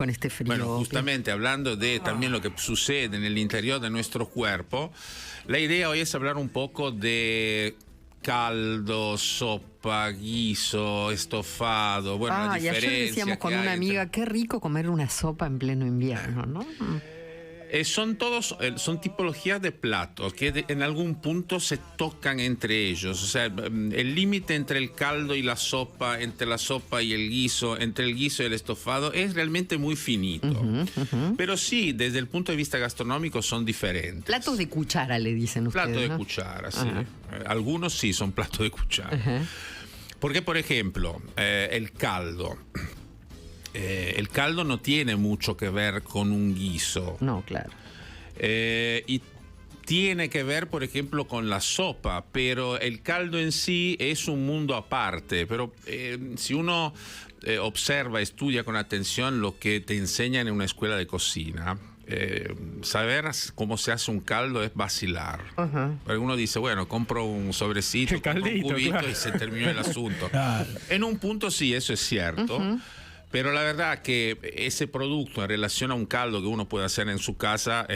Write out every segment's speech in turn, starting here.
con este frío? Bueno, justamente hablando de también lo que sucede en el interior de nuestro cuerpo, la idea hoy es hablar un poco de caldo, sopa, guiso, estofado. Bueno, la y diferencia ayer decíamos con una amiga, qué rico comer una sopa en pleno invierno, ¿no? Son tipologías de platos que en algún punto se tocan entre ellos. O sea, el límite entre el caldo y la sopa, entre la sopa y el guiso, entre el guiso y el estofado es realmente muy finito. Pero sí, desde el punto de vista gastronómico son diferentes. Platos de cuchara, le dicen ustedes, Plato de ¿no? cuchara, sí. Algunos sí son platos de cuchara. Porque, por ejemplo, el caldo. El caldo no tiene mucho que ver con un guiso. No, claro. Y tiene que ver, por ejemplo, con la sopa, pero el caldo en sí es un mundo aparte. Pero si uno observa, estudia con atención lo que te enseñan en una escuela de cocina, saber cómo se hace un caldo es vacilar. Pero uno dice, bueno, compro un sobrecito, El caldito, un cubito, claro. y se terminó el asunto. En un punto sí, eso es cierto. Pero la verdad que ese producto en relación a un caldo que uno puede hacer en su casa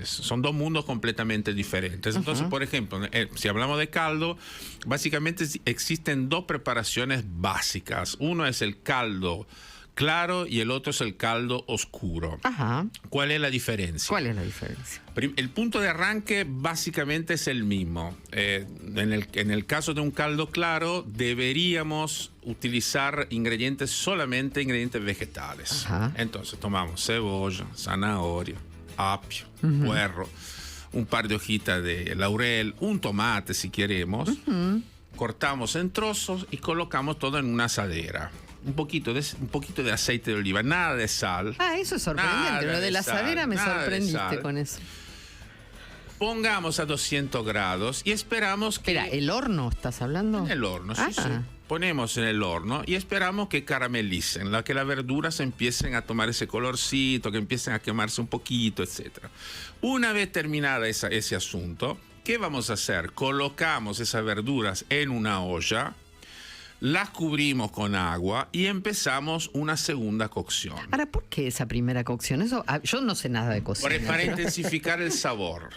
son dos mundos completamente diferentes. Entonces, por ejemplo, si hablamos de caldo, básicamente existen dos preparaciones básicas. Uno es el caldo claro y el otro es el caldo oscuro. ¿Cuál es la diferencia? ¿Cuál es la diferencia? El punto de arranque básicamente es el mismo. En el caso de un caldo claro, deberíamos utilizar solamente ingredientes vegetales. Entonces tomamos cebolla, zanahoria, apio, puerro, un par de hojitas de laurel, un tomate si queremos. Cortamos en trozos y colocamos todo en una asadera. Un poquito de aceite de oliva, nada de sal. Eso es sorprendente. Lo de la asadera me sorprendiste con eso. Pongamos a 200 grados y esperamos que... Espera, ¿el horno estás hablando? En el horno, sí. Ponemos en el horno y esperamos que caramelicen, que las verduras empiecen a tomar ese colorcito, que empiecen a quemarse un poquito, etc. Una vez terminada ese asunto, ¿qué vamos a hacer? Colocamos esas verduras en una olla, las cubrimos con agua y empezamos una segunda cocción. Ahora, ¿por qué esa primera cocción? Yo no sé nada de cocina. Para intensificar el sabor.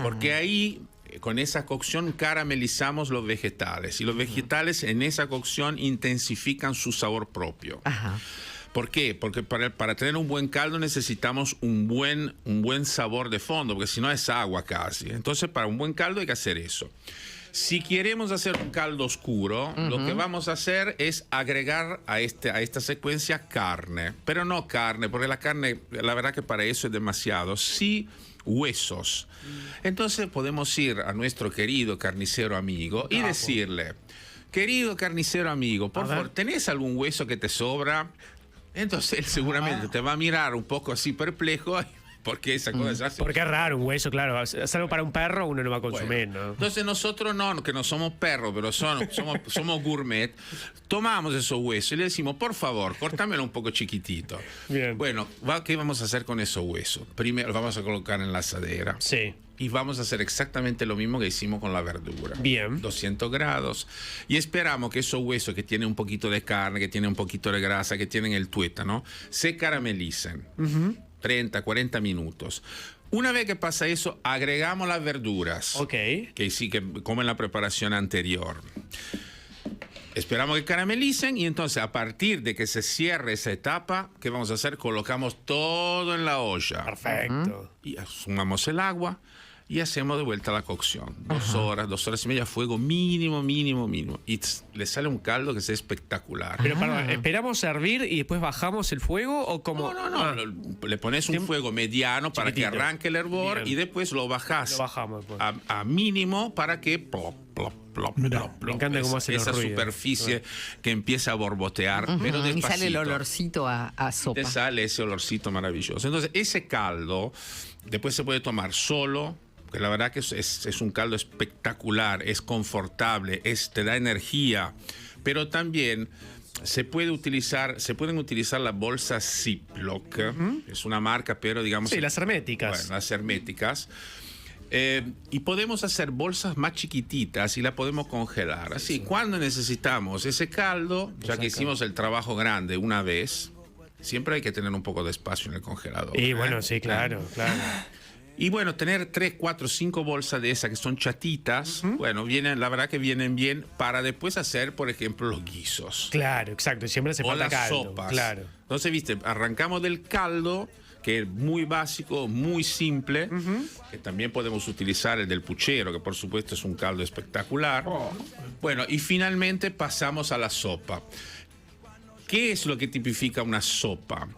Porque ahí, con esa cocción, caramelizamos los vegetales. Y los vegetales en esa cocción intensifican su sabor propio. ¿Por qué? Porque para tener un buen caldo necesitamos un buen sabor de fondo, porque si no es agua casi. Entonces, para un buen caldo hay que hacer eso. Si queremos hacer un caldo oscuro, lo que vamos a hacer es agregar a esta secuencia carne. Pero no carne, porque la carne, la verdad que para eso es demasiado. Sí, huesos. Entonces podemos ir a nuestro querido carnicero amigo y decirle, querido carnicero amigo, por favor, ¿tenés algún hueso que te sobra? Entonces él seguramente te va a mirar un poco así perplejo. Porque esa cosa se hace. Porque es raro un hueso, claro. Es algo para un perro, uno no va a consumir, ¿no? Entonces nosotros no, que no somos perros, pero somos gourmet, tomamos esos huesos y le decimos, por favor, córtamelo un poco chiquitito. Bien. Bueno, ¿qué vamos a hacer con esos huesos? Primero los vamos a colocar en la asadera. Sí. Y vamos a hacer exactamente lo mismo que hicimos con la verdura. Bien. 200 grados. Y esperamos que esos huesos que tienen un poquito de carne, que tienen un poquito de grasa, que tienen el tuétano, se caramelicen. 30, 40 minutos. Una vez que pasa eso, agregamos las verduras. Que sí, como en la preparación anterior. Esperamos que caramelicen y entonces a partir de que se cierre esa etapa, ¿qué vamos a hacer? Colocamos todo en la olla. Perfecto. Y sumamos el agua y hacemos de vuelta la cocción. 2 horas y media, fuego mínimo. Y le sale un caldo que es espectacular. Pero perdón, ¿esperamos servir y después bajamos el fuego o como...? No. Le pones un fuego mediano para que arranque el hervor. Bien. Y después lo bajás. Lo bajamos después. A mínimo para que plop. Me encanta cómo hace esa los ruidos. Superficie que empieza a borbotear, pero despacito. Y sale el olorcito a sopa. Te sale ese olorcito maravilloso. Entonces, ese caldo después se puede tomar solo, que la verdad que es un caldo espectacular, es confortable, te da energía, pero también se pueden utilizar las bolsas Ziploc, es una marca, pero digamos... Sí, las herméticas. Bueno, las herméticas. Y podemos hacer bolsas más chiquititas y la podemos congelar. Así, cuando necesitamos ese caldo, ya que hicimos el trabajo grande una vez, siempre hay que tener un poco de espacio en el congelador. Y bueno, sí, claro. Y bueno, tener 3, 4, 5 bolsas de esas que son chatitas, bueno, la verdad que vienen bien para después hacer, por ejemplo, los guisos. Claro, exacto. Siempre se O falta las caldo. sopas. Claro. Entonces, viste, arrancamos del caldo, que es muy básico, muy simple, que también podemos utilizar el del puchero, que por supuesto es un caldo espectacular. Bueno, y finalmente pasamos a la sopa. ¿Qué es lo que tipifica una sopa?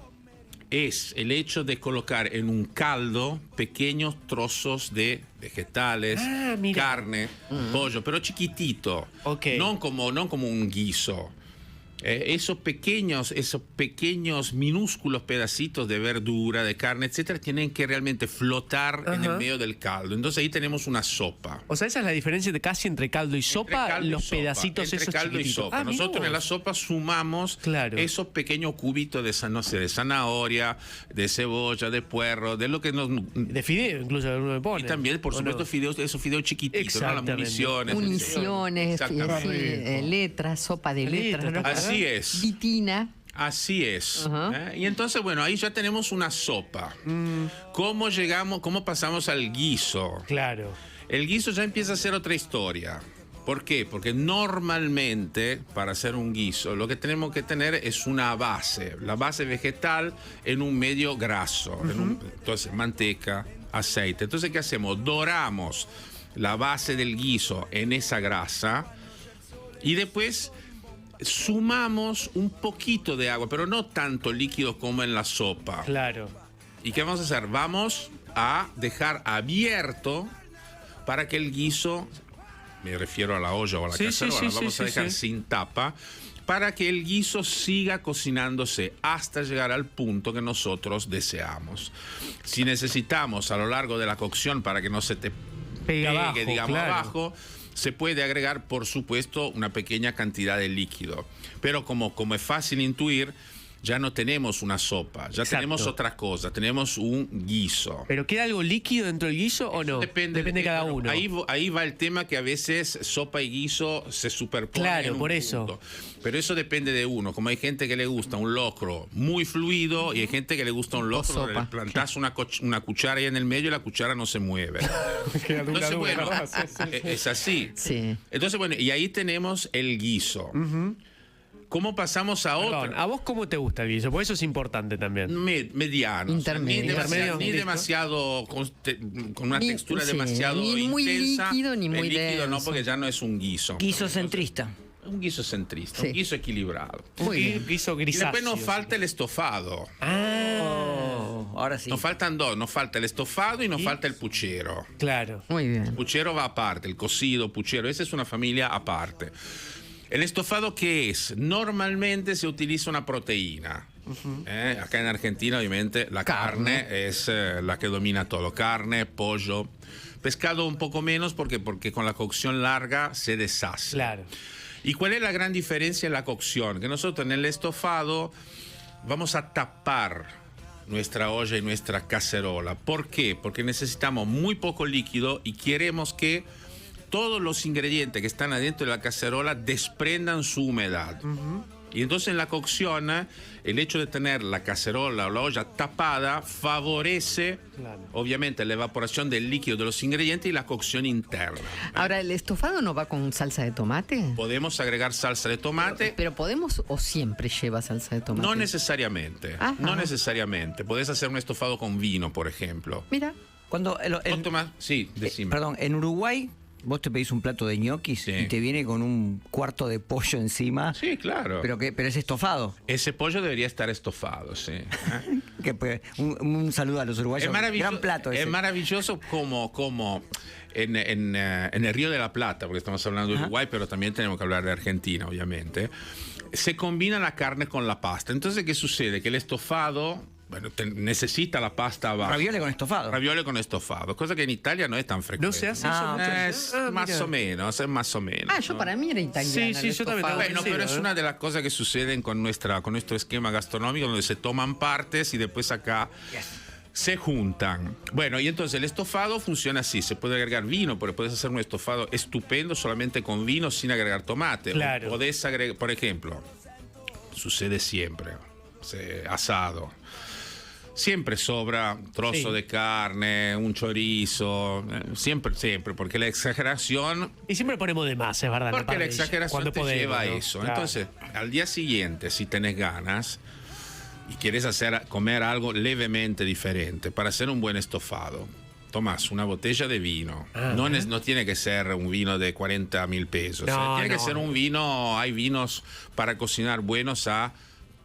Es el hecho de colocar en un caldo pequeños trozos de vegetales, carne, pollo, pero chiquitito, no como un guiso. Esos pequeños, minúsculos pedacitos de verdura, de carne, etcétera, tienen que realmente flotar en el medio del caldo. Entonces ahí tenemos una sopa. O sea, esa es la diferencia casi entre caldo y sopa, los pedacitos entre esos caldo chiquititos. y sopa. Nosotros en la sopa sumamos esos pequeños cubitos de zanahoria, de cebolla, de puerro, de lo que nos... De fideo, incluso uno le pone. Y también, por supuesto, esos fideos chiquititos, ¿no? Las municiones. Municiones, letras, sopa de letras. ¿no? Así es. Vitina. Así es. Y entonces, bueno, ahí ya tenemos una sopa. ¿Cómo pasamos al guiso? Claro. El guiso ya empieza a ser otra historia. ¿Por qué? Porque normalmente para hacer un guiso lo que tenemos que tener es una base, la base vegetal en un medio graso, entonces manteca, aceite. Entonces, ¿qué hacemos? Doramos la base del guiso en esa grasa y después sumamos un poquito de agua, pero no tanto líquido como en la sopa. Claro. ¿Y qué vamos a hacer? Vamos a dejar abierto para que el guiso, me refiero a la olla o a la cacerola, vamos a dejar sin tapa para que el guiso siga cocinándose hasta llegar al punto que nosotros deseamos. Si necesitamos a lo largo de la cocción para que no se te pegue abajo, se puede agregar, por supuesto, una pequeña cantidad de líquido. Pero como es fácil intuir, ya no tenemos una sopa, ya tenemos otra cosa, tenemos un guiso. ¿Pero queda algo líquido dentro del guiso o no? Depende de cada uno. Ahí va el tema que a veces sopa y guiso se superponen. Claro, por eso. Pero eso depende de uno. Como hay gente que le gusta un locro muy fluido y hay gente que le gusta un locro donde le plantás una cuchara ahí en el medio y la cuchara no se mueve. Entonces, bueno, es así. Sí. Entonces, bueno, y ahí tenemos el guiso. ¿Cómo pasamos a otro? ¿A vos cómo te gusta el guiso? Porque eso es importante también. Mediano. Intermedio. Ni demasiado con una textura demasiado ni muy intensa. líquido, ni muy líquido no, denso. porque ya no es un guiso. Guiso centrista. Un guiso centrista, Sí. un guiso equilibrado. Un guiso Y grisáceo. después nos falta el estofado. Ahora sí. Nos faltan dos, nos falta el estofado y nos falta el puchero. Claro. Muy bien. El puchero va aparte, el cocido, puchero, esa es una familia aparte. ¿El estofado qué es? Normalmente se utiliza una proteína. Acá en Argentina, obviamente, la carne es la que domina todo. Carne, pollo. Pescado un poco menos porque con la cocción larga se deshace. Claro. ¿Y cuál es la gran diferencia en la cocción? Que nosotros en el estofado vamos a tapar nuestra olla y nuestra cacerola. ¿Por qué? Porque necesitamos muy poco líquido y queremos que todos los ingredientes que están adentro de la cacerola desprendan su humedad. Y entonces en la cocción, el hecho de tener la cacerola o la olla tapada favorece, obviamente, la evaporación del líquido de los ingredientes y la cocción interna. Ahora, ¿el estofado no va con salsa de tomate? Podemos agregar salsa de tomate. ¿Pero podemos o siempre lleva salsa de tomate? No necesariamente. Ajá. No necesariamente. Podés hacer un estofado con vino, por ejemplo. Mira. Cuando Sí, decime. perdón, en Uruguay vos te pedís un plato de ñoquis y te viene con un cuarto de pollo encima. Sí, claro. Pero es estofado. Ese pollo debería estar estofado, sí. Un saludo a los uruguayos. Es maravilloso. Gran plato ese. Es maravilloso como en el Río de la Plata, porque estamos hablando de Uruguay, pero también tenemos que hablar de Argentina, obviamente. Se combina la carne con la pasta. Entonces, ¿qué sucede? Que el estofado, bueno, necesita la pasta abajo. Raviole con estofado. Raviole con estofado, cosa que en Italia no es tan frecuente. No se hace eso. Es más o menos, es más o menos. Yo para mí era italiana. Sí, yo también. Bueno, pero es una de las cosas que suceden con nuestro esquema gastronómico, donde se toman partes y después acá se juntan. Bueno, y entonces el estofado funciona así. Se puede agregar vino, pero puedes hacer un estofado estupendo solamente con vino sin agregar tomate. Claro. O podés agregar, por ejemplo, sucede siempre. asado. Siempre sobra trozo de carne, un chorizo, siempre, porque la exageración... Y siempre ponemos de más, es verdad. Porque la exageración te lleva a eso. Claro. Entonces, al día siguiente, si tenés ganas y quieres comer algo levemente diferente para hacer un buen estofado, tomás una botella de vino. No tiene que ser un vino de 40.000 pesos. Tiene que ser un vino, hay vinos para cocinar buenos a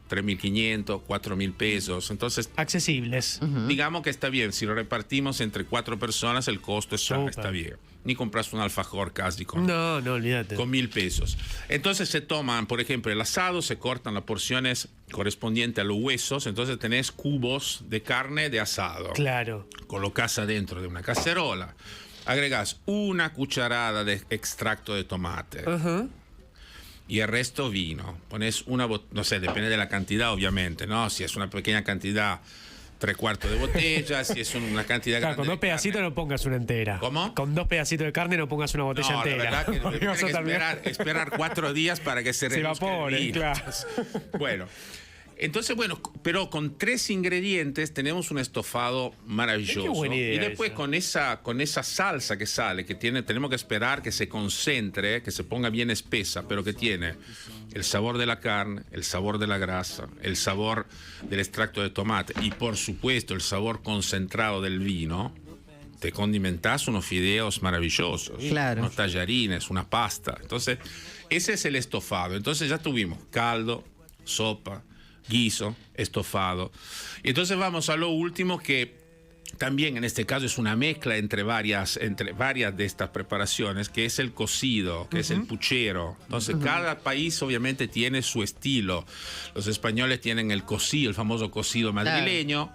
3.500, 4.000 pesos. Entonces, accesibles. Digamos que está bien. Si lo repartimos entre 4 personas, el costo está bien. Ni compras un alfajor casi con olvídate. Con 1.000 pesos. Entonces se toman, por ejemplo, el asado, se cortan las porciones correspondientes a los huesos. Entonces tenés cubos de carne de asado. Claro. Colocás adentro de una cacerola. Agregás una cucharada de extracto de tomate. Y el resto vino. Pones no sé, depende de la cantidad, obviamente, ¿no? Si es una pequeña cantidad, 3/4 de botella. Si es una cantidad grande. Con 2 pedacitos no pongas una entera. ¿Cómo? Con 2 pedacitos de carne no pongas una botella entera. La verdad que tienes que esperar 4 días para que se evapore, claro. Bueno. Entonces, pero con 3 ingredientes tenemos un estofado maravilloso. Qué buena idea. Y después con esa salsa que sale, tenemos que esperar que se concentre, que se ponga bien espesa, pero que tiene el sabor de la carne, el sabor de la grasa, el sabor del extracto de tomate y, por supuesto, el sabor concentrado del vino. Te condimentás unos fideos maravillosos, unos tallarines, una pasta. Entonces, ese es el estofado. Entonces ya tuvimos caldo, sopa, guiso, estofado. Y entonces vamos a lo último, que también en este caso es una mezcla entre varias de estas preparaciones, que es el cocido, que es el puchero. Entonces cada país obviamente tiene su estilo. Los españoles tienen el cocido, el famoso cocido madrileño,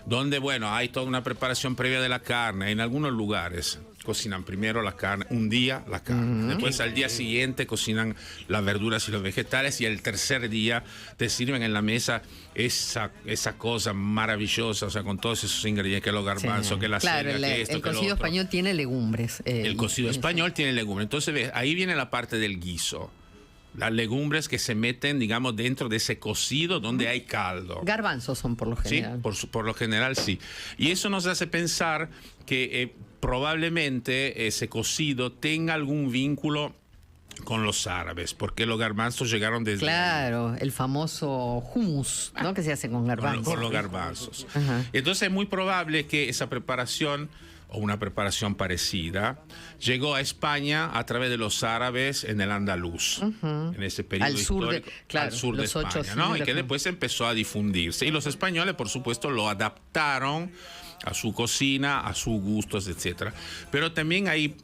donde hay toda una preparación previa de la carne. En algunos lugares cocinan primero la carne, un día la carne, después al día siguiente cocinan las verduras y los vegetales, y el tercer día te sirven en la mesa esa cosa maravillosa, o sea, con todos esos ingredientes, que los garbanzos, que la cebolla, que esto, el que cocido español tiene legumbres. El cocido español tiene legumbres. Entonces, ves, ahí viene la parte del guiso. Las legumbres que se meten, digamos, dentro de ese cocido donde hay caldo. Garbanzos son por lo general. Sí, por lo general sí. Y eso nos hace pensar que probablemente ese cocido tenga algún vínculo con los árabes, porque los garbanzos llegaron desde... Claro, el famoso hummus, ¿no? Que se hace con garbanzos. Con los garbanzos. Entonces es muy probable que esa preparación, o una preparación parecida, llegó a España a través de los árabes en el andaluz, en ese periodo histórico, al sur de España, ¿no? Y que después empezó a difundirse. Y los españoles, por supuesto, lo adaptaron a su cocina, a sus gustos, etc. Pero también hay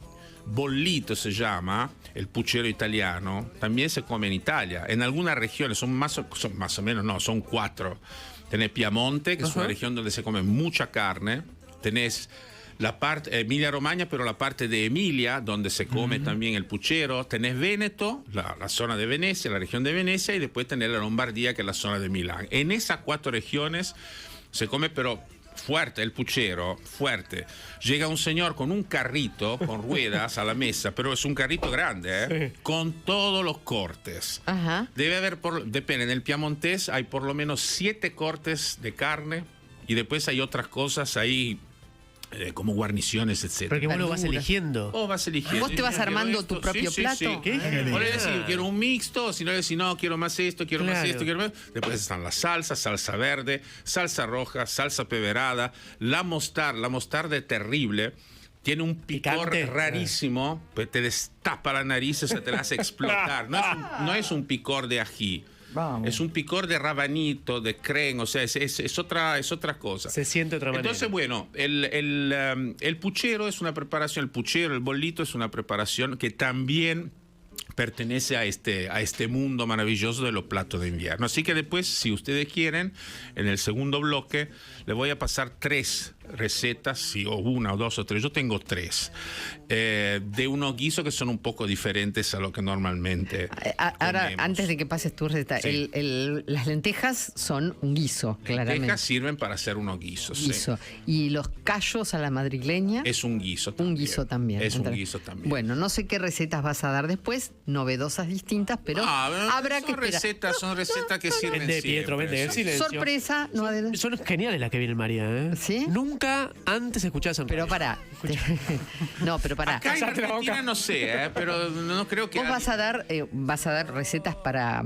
bollito, se llama, el puchero italiano, también se come en Italia. En algunas regiones, son más o menos, no, son 4. Tenés Piamonte, que es una región donde se come mucha carne. Tenés la parte Emilia-Romagna, pero la parte de Emilia, donde se come también el puchero. Tenés Véneto, la zona de Venecia, la región de Venecia, y después tenés la Lombardía, que es la zona de Milán. En esas 4 regiones se come, pero fuerte, el puchero, fuerte. Llega un señor con un carrito, con ruedas a la mesa, pero es un carrito grande, con todos los cortes. Debe haber, depende, en el piamontés hay por lo menos 7 cortes de carne, y después hay otras cosas ahí, como guarniciones, etc. Porque vos lo vas eligiendo. Vas eligiendo. ¿Vos te vas armando tu propio plato? Sí. Por decir, quiero un mixto, si no le decís, no, quiero más esto, quiero más esto, quiero más. Después están las salsas, salsa verde, salsa roja, salsa peberada, la mostarda es terrible. Tiene un picor rarísimo, pues te destapa la nariz, o sea, te la hace explotar. No es un picor de ají. Vamos. Es un picor de rabanito, de creen, o sea, es otra cosa. Se siente otra manera. Entonces, bueno, el puchero es una preparación, el bollito es una preparación que también pertenece a este mundo maravilloso de los platos de invierno. Así que después, si ustedes quieren, en el segundo bloque, les voy a pasar 3 recetas, sí, o una o dos o tres, yo tengo tres, de unos guisos que son un poco diferentes a lo que normalmente Ahora, comemos. antes de que pases tu receta, Sí. las lentejas son un guiso, claramente. Lentejas sirven para hacer unos guisos. Sí. Guiso. Y los callos a la madrileña, Es un guiso también. un guiso también. Es un guiso también. Bueno, no sé qué recetas vas a dar después, novedosas, distintas, pero habrá que esperar. Son recetas que sirven Vende, Pietro, siempre, vende. sí. Silencio. Sorpresa, no Son geniales las que vienen, María, ¿eh? ¿Sí? Nunca antes escuchás en Pero radio. pará. No, pero pará. Acá en Cállate la Argentina boca. no sé, pero no creo que... ¿Vos vas a dar recetas para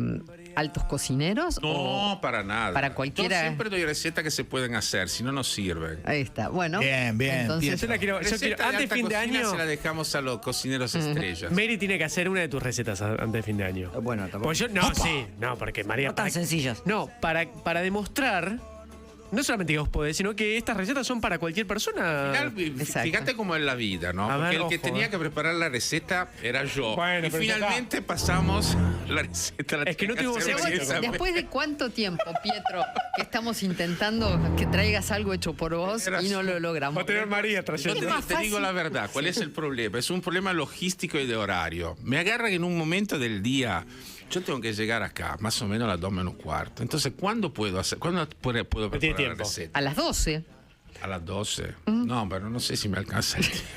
altos cocineros? No, para nada. para cualquiera- Yo siempre doy recetas que se pueden hacer, si no, no sirven. Ahí está. Bueno. Bien, bien, Entonces, Yo la quiero, Receta de antes de alta fin de cocina año, se la dejamos a los cocineros estrellas. Mary tiene que hacer una de tus recetas antes de fin de año. Bueno, tampoco. Pues yo, no, sí, no, porque María... No tan sencillas. No, para demostrar, no solamente que vos podés, sino que estas recetas son para cualquier persona. Exacto. Fíjate cómo es la vida, ¿no? A Porque ver, el que ojo, tenía que preparar la receta era yo. Bueno, y pero ya finalmente pasamos la receta. La Es que no tenía tuvimos hacer Pero éxito. vos, Vanessa. después de cuánto tiempo, Pietro, que estamos intentando que traigas algo hecho por vos y no lo logramos. Va a tener María Yo trayendo. te, más te digo fácil. la verdad, ¿cuál es el problema? Es un problema logístico y de horario. Me agarra que en un momento del día yo tengo que llegar acá, más o menos a las 2 menos cuarto. Entonces, ¿cuándo puedo puedo preparar la tiempo. receta? A las 12. A las 12. No, pero no sé si me alcanza el tiempo.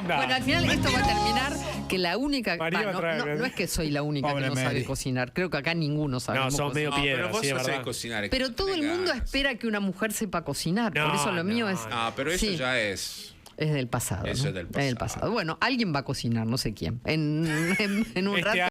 Bueno, al final esto va a terminar que la única... María va a traer- no es que soy la única Pobre que no sabe Mary. cocinar. Creo que acá ninguno sabe No, son cocinar. medio No, piedra, pero vos sí, es sabés verdad. cocinar. Pero todo el mundo ganas. espera que una mujer sepa cocinar. Por No, eso lo mío no, es... Ah, pero eso Sí. ya es... Es del pasado. Eso ¿no? es del pasado. Bueno, alguien va a cocinar, no sé quién. En un Este rato